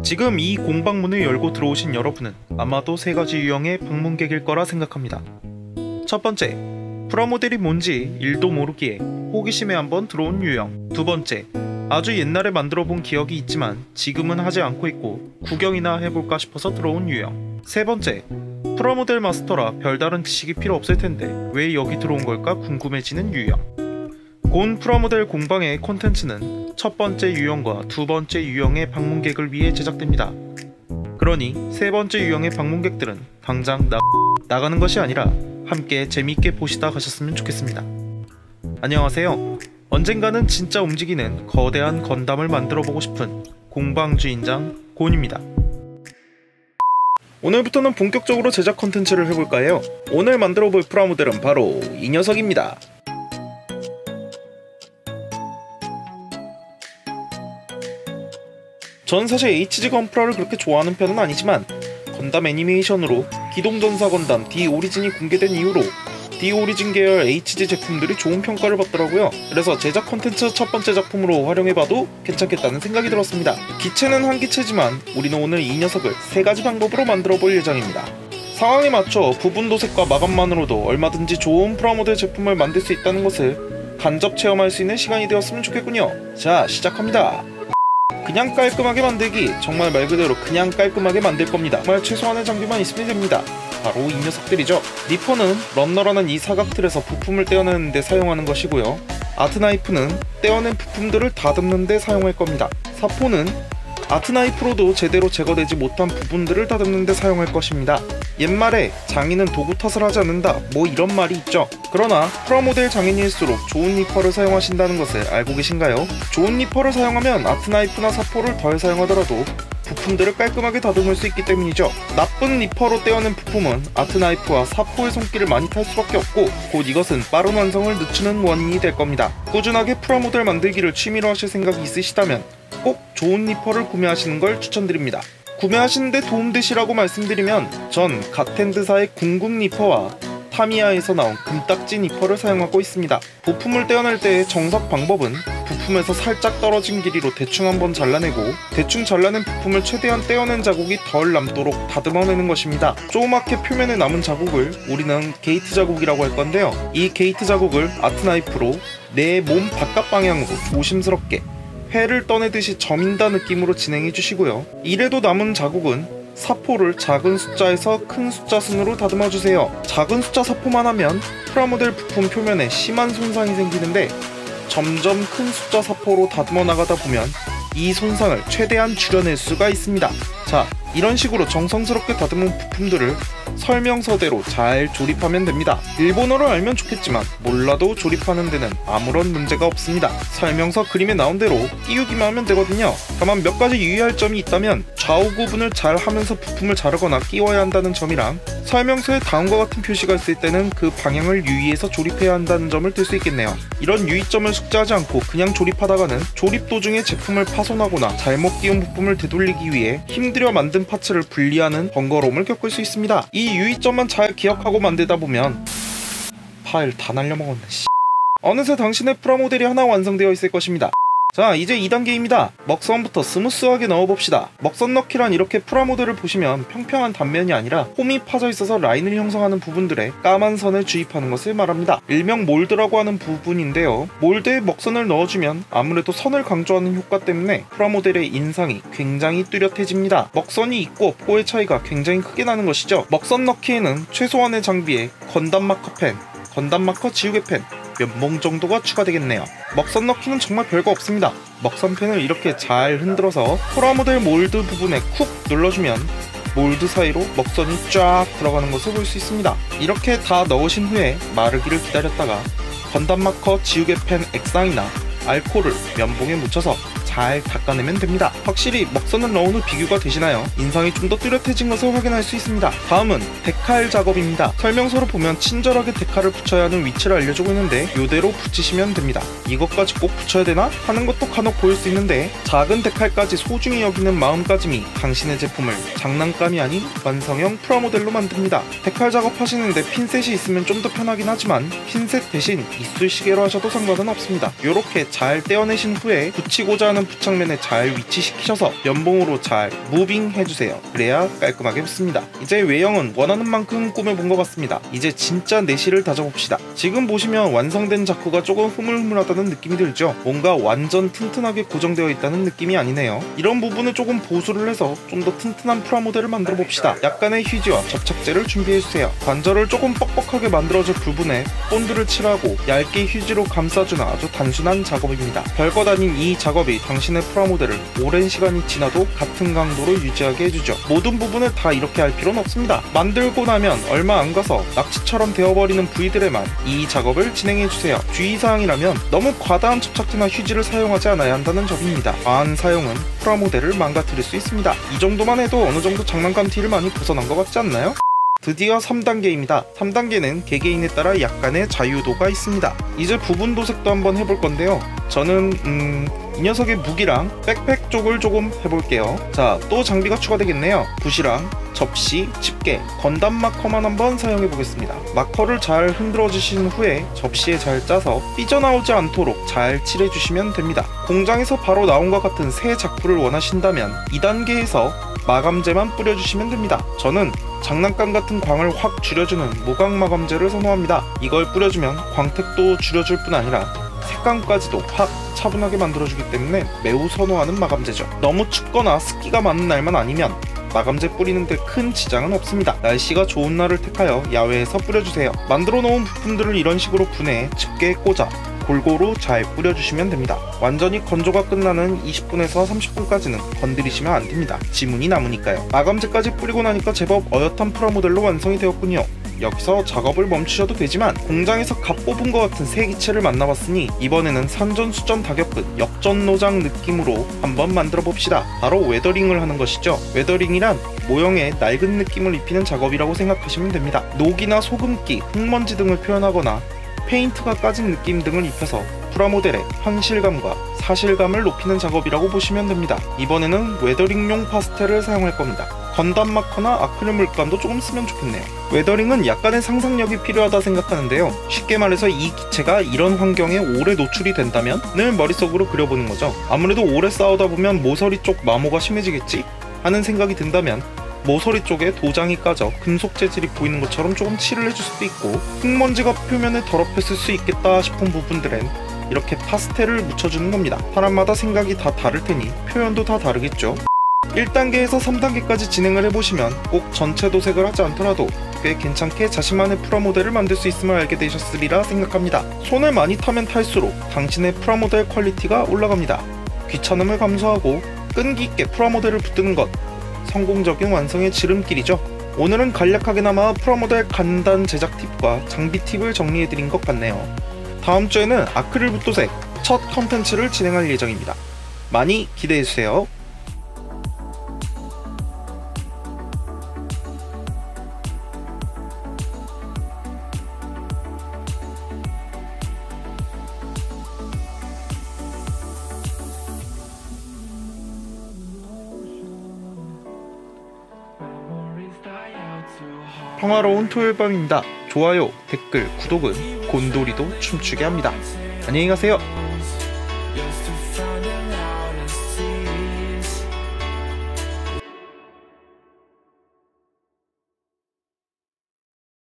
지금 이 공방문을 열고 들어오신 여러분은 아마도 세 가지 유형의 방문객일 거라 생각합니다. 첫 번째, 프라모델이 뭔지 1도 모르기에 호기심에 한번 들어온 유형. 두 번째, 아주 옛날에 만들어 본 기억이 있지만 지금은 하지 않고 있고 구경이나 해볼까 싶어서 들어온 유형. 세 번째, 프라모델 마스터라 별다른 지식이 필요 없을 텐데 왜 여기 들어온 걸까 궁금해지는 유형. 곤 프라모델 공방의 콘텐츠는 첫 번째 유형과 두 번째 유형의 방문객을 위해 제작됩니다. 그러니 세 번째 유형의 방문객들은 당장 나가는 것이 아니라 함께 재미있게 보시다 가셨으면 좋겠습니다. 안녕하세요. 언젠가는 진짜 움직이는 거대한 건담을 만들어보고 싶은 공방 주인장 곤입니다. 오늘부터는 본격적으로 제작 컨텐츠를 해볼까 해요. 오늘 만들어볼 프라모델은 바로 이 녀석입니다. 전 사실 HG 건프라를 그렇게 좋아하는 편은 아니지만 건담 애니메이션으로 기동전사 건담 D 오리진이 공개된 이후로 D 오리진 계열 HG 제품들이 좋은 평가를 받더라고요. 그래서 제작 컨텐츠 첫 번째 작품으로 활용해봐도 괜찮겠다는 생각이 들었습니다. 기체는 한 기체지만 우리는 오늘 이 녀석을 세 가지 방법으로 만들어볼 예정입니다. 상황에 맞춰 부분 도색과 마감만으로도 얼마든지 좋은 프라모델 제품을 만들 수 있다는 것을 간접 체험할 수 있는 시간이 되었으면 좋겠군요. 자, 시작합니다. 그냥 깔끔하게 만들기, 정말 말 그대로 그냥 깔끔하게 만들 겁니다. 정말 최소한의 장비만 있으면 됩니다. 바로 이 녀석들이죠. 니퍼는 런너라는 이 사각틀에서 부품을 떼어내는 데 사용하는 것이고요. 아트나이프는 떼어낸 부품들을 다듬는 데 사용할 겁니다. 사포는 아트나이프로도 제대로 제거되지 못한 부분들을 다듬는 데 사용할 것입니다. 옛말에 장인은 도구 탓을 하지 않는다, 뭐 이런 말이 있죠. 그러나 프라모델 장인일수록 좋은 니퍼를 사용하신다는 것을 알고 계신가요? 좋은 니퍼를 사용하면 아트나이프나 사포를 덜 사용하더라도 부품들을 깔끔하게 다듬을 수 있기 때문이죠. 나쁜 니퍼로 떼어낸 부품은 아트나이프와 사포의 손길을 많이 탈 수밖에 없고 곧 이것은 빠른 완성을 늦추는 원인이 될 겁니다. 꾸준하게 프라모델 만들기를 취미로 하실 생각이 있으시다면 꼭 좋은 니퍼를 구매하시는 걸 추천드립니다. 구매하시는데 도움되시라고 말씀드리면 전 갓핸드사의 궁극 니퍼와 타미야에서 나온 금딱지 니퍼를 사용하고 있습니다. 부품을 떼어낼 때의 정석 방법은 부품에서 살짝 떨어진 길이로 대충 한번 잘라내고 대충 잘라낸 부품을 최대한 떼어낸 자국이 덜 남도록 다듬어내는 것입니다. 조그맣게 표면에 남은 자국을 우리는 게이트 자국이라고 할 건데요. 이 게이트 자국을 아트나이프로 내 몸 바깥 방향으로 조심스럽게 회를 떠내듯이 저민다 느낌으로 진행해 주시고요. 이래도 남은 자국은 사포를 작은 숫자에서 큰 숫자 순으로 다듬어 주세요. 작은 숫자 사포만 하면 프라모델 부품 표면에 심한 손상이 생기는데 점점 큰 숫자 사포로 다듬어 나가다 보면 이 손상을 최대한 줄여낼 수가 있습니다. 자, 이런 식으로 정성스럽게 다듬은 부품들을 설명서대로 잘 조립하면 됩니다. 일본어를 알면 좋겠지만 몰라도 조립하는 데는 아무런 문제가 없습니다. 설명서 그림에 나온 대로 끼우기만 하면 되거든요. 다만 몇 가지 유의할 점이 있다면 좌우 구분을 잘 하면서 부품을 자르거나 끼워야 한다는 점이랑 설명서에 다음과 같은 표시가 있을 때는 그 방향을 유의해서 조립해야 한다는 점을 들 수 있겠네요. 이런 유의점을 숙지하지 않고 그냥 조립하다가는 조립 도중에 제품을 파손하거나 잘못 끼운 부품을 되돌리기 위해 힘들여 만든 파츠를 분리하는 번거로움을 겪을 수 있습니다. 이 유의점만 잘 기억하고 만들다 보면 파일 다 날려먹었네. 어느새 당신의 프라모델이 하나 완성되어 있을 것입니다. 자, 이제 2단계입니다. 먹선부터 스무스하게 넣어봅시다. 먹선 넣기란 이렇게 프라모델을 보시면 평평한 단면이 아니라 홈이 파져 있어서 라인을 형성하는 부분들에 까만 선을 주입하는 것을 말합니다. 일명 몰드라고 하는 부분인데요. 몰드에 먹선을 넣어주면 아무래도 선을 강조하는 효과 때문에 프라모델의 인상이 굉장히 뚜렷해집니다. 먹선이 있고 없고의 차이가 굉장히 크게 나는 것이죠. 먹선 넣기에는 최소한의 장비에 건담 마커 펜, 건담 마커 지우개 펜, 면봉 정도가 추가되겠네요. 먹선 넣기는 정말 별거 없습니다. 먹선펜을 이렇게 잘 흔들어서 프라모델 몰드 부분에 쿡 눌러주면 몰드 사이로 먹선이 쫙 들어가는 것을 볼 수 있습니다. 이렇게 다 넣으신 후에 마르기를 기다렸다가 건담 마커 지우개 펜 액상이나 알코올을 면봉에 묻혀서 잘 닦아내면 됩니다. 확실히 먹선을 넣은 후 비교가 되시나요? 인상이 좀 더 뚜렷해진 것을 확인할 수 있습니다. 다음은 데칼 작업입니다. 설명서를 보면 친절하게 데칼을 붙여야 하는 위치를 알려주고 있는데 이대로 붙이시면 됩니다. 이것까지 꼭 붙여야 되나? 하는 것도 간혹 보일 수 있는데 작은 데칼까지 소중히 여기는 마음가짐이 당신의 제품을 장난감이 아닌 완성형 프라모델로 만듭니다. 데칼 작업하시는데 핀셋이 있으면 좀 더 편하긴 하지만 핀셋 대신 이쑤시개로 하셔도 상관은 없습니다. 이렇게 잘 떼어내신 후에 붙이고자 하는 부착면에 잘 위치시키셔서 면봉으로 잘 무빙 해주세요. 그래야 깔끔하게 붙습니다. 이제 외형은 원하는 만큼 꾸며본 것 같습니다. 이제 진짜 내실을 다져봅시다. 지금 보시면 완성된 자쿠가 조금 흐물흐물하다는 느낌이 들죠? 뭔가 완전 튼튼하게 고정되어 있다는 느낌이 아니네요. 이런 부분을 조금 보수를 해서 좀 더 튼튼한 프라모델을 만들어 봅시다. 약간의 휴지와 접착제를 준비해주세요. 관절을 조금 뻑뻑하게 만들어줄 부분에 본드를 칠하고 얇게 휴지로 감싸주는 아주 단순한 작업입니다. 별것 아닌 이 작업이 당신의 프라모델을 오랜 시간이 지나도 같은 강도로 유지하게 해주죠. 모든 부분을 다 이렇게 할 필요는 없습니다. 만들고 나면 얼마 안 가서 낙지처럼 되어버리는 부위들에만 이 작업을 진행해주세요. 주의사항이라면 너무 과다한 접착제나 휴지를 사용하지 않아야 한다는 점입니다. 과한 사용은 프라모델을 망가뜨릴 수 있습니다. 이 정도만 해도 어느 정도 장난감 티를 많이 벗어난 것 같지 않나요? 드디어 3단계입니다. 3단계는 개개인에 따라 약간의 자유도가 있습니다. 이제 부분 도색도 한번 해볼 건데요. 저는 이 녀석의 무기랑 백팩 쪽을 조금 해볼게요. 자, 또 장비가 추가되겠네요. 붓이랑 접시, 집게, 건담 마커만 한번 사용해보겠습니다. 마커를 잘 흔들어 주신 후에 접시에 잘 짜서 삐져나오지 않도록 잘 칠해주시면 됩니다. 공장에서 바로 나온 것 같은 새 작품을 원하신다면 2단계에서 마감제만 뿌려주시면 됩니다. 저는 장난감 같은 광을 확 줄여주는 무광 마감제를 선호합니다. 이걸 뿌려주면 광택도 줄여줄 뿐 아니라 색감까지도 확 차분하게 만들어주기 때문에 매우 선호하는 마감제죠. 너무 춥거나 습기가 많은 날만 아니면 마감제 뿌리는데 큰 지장은 없습니다. 날씨가 좋은 날을 택하여 야외에서 뿌려주세요. 만들어 놓은 부품들을 이런 식으로 분해해 집게에 꽂아 골고루 잘 뿌려주시면 됩니다. 완전히 건조가 끝나는 20분에서 30분까지는 건드리시면 안 됩니다. 지문이 남으니까요. 마감제까지 뿌리고 나니까 제법 어엿한 프라모델로 완성이 되었군요. 여기서 작업을 멈추셔도 되지만 공장에서 갓 뽑은 것 같은 새 기체를 만나봤으니 이번에는 산전수전 다격근 역전노장 느낌으로 한번 만들어 봅시다. 바로 웨더링을 하는 것이죠. 웨더링이란 모형에 낡은 느낌을 입히는 작업이라고 생각하시면 됩니다. 녹이나 소금기, 흙먼지 등을 표현하거나 페인트가 까진 느낌 등을 입혀서 프라모델의 현실감과 사실감을 높이는 작업이라고 보시면 됩니다. 이번에는 웨더링용 파스텔을 사용할 겁니다. 건담 마커나 아크릴 물감도 조금 쓰면 좋겠네요. 웨더링은 약간의 상상력이 필요하다 생각하는데요. 쉽게 말해서 이 기체가 이런 환경에 오래 노출이 된다면 늘 머릿속으로 그려보는 거죠. 아무래도 오래 싸우다 보면 모서리 쪽 마모가 심해지겠지? 하는 생각이 든다면 모서리 쪽에 도장이 까져 금속 재질이 보이는 것처럼 조금 칠을 해줄 수도 있고, 흙먼지가 표면을 더럽혔을 수 있겠다 싶은 부분들엔 이렇게 파스텔을 묻혀주는 겁니다. 사람마다 생각이 다 다를 테니 표현도 다 다르겠죠. 1단계에서 3단계까지 진행을 해보시면 꼭 전체 도색을 하지 않더라도 꽤 괜찮게 자신만의 프라모델을 만들 수 있음을 알게 되셨으리라 생각합니다. 손을 많이 타면 탈수록 당신의 프라모델 퀄리티가 올라갑니다. 귀찮음을 감소하고 끈기 있게 프라모델을 붙드는 것, 성공적인 완성의 지름길이죠. 오늘은 간략하게나마 프라모델 간단 제작 팁과 장비 팁을 정리해드린 것 같네요. 다음 주에는 아크릴 붓도색 첫 컨텐츠를 진행할 예정입니다. 많이 기대해주세요. 평화로운 토요일 밤입니다. 좋아요, 댓글, 구독은 곤돌이도 춤추게 합니다. 안녕히 가세요.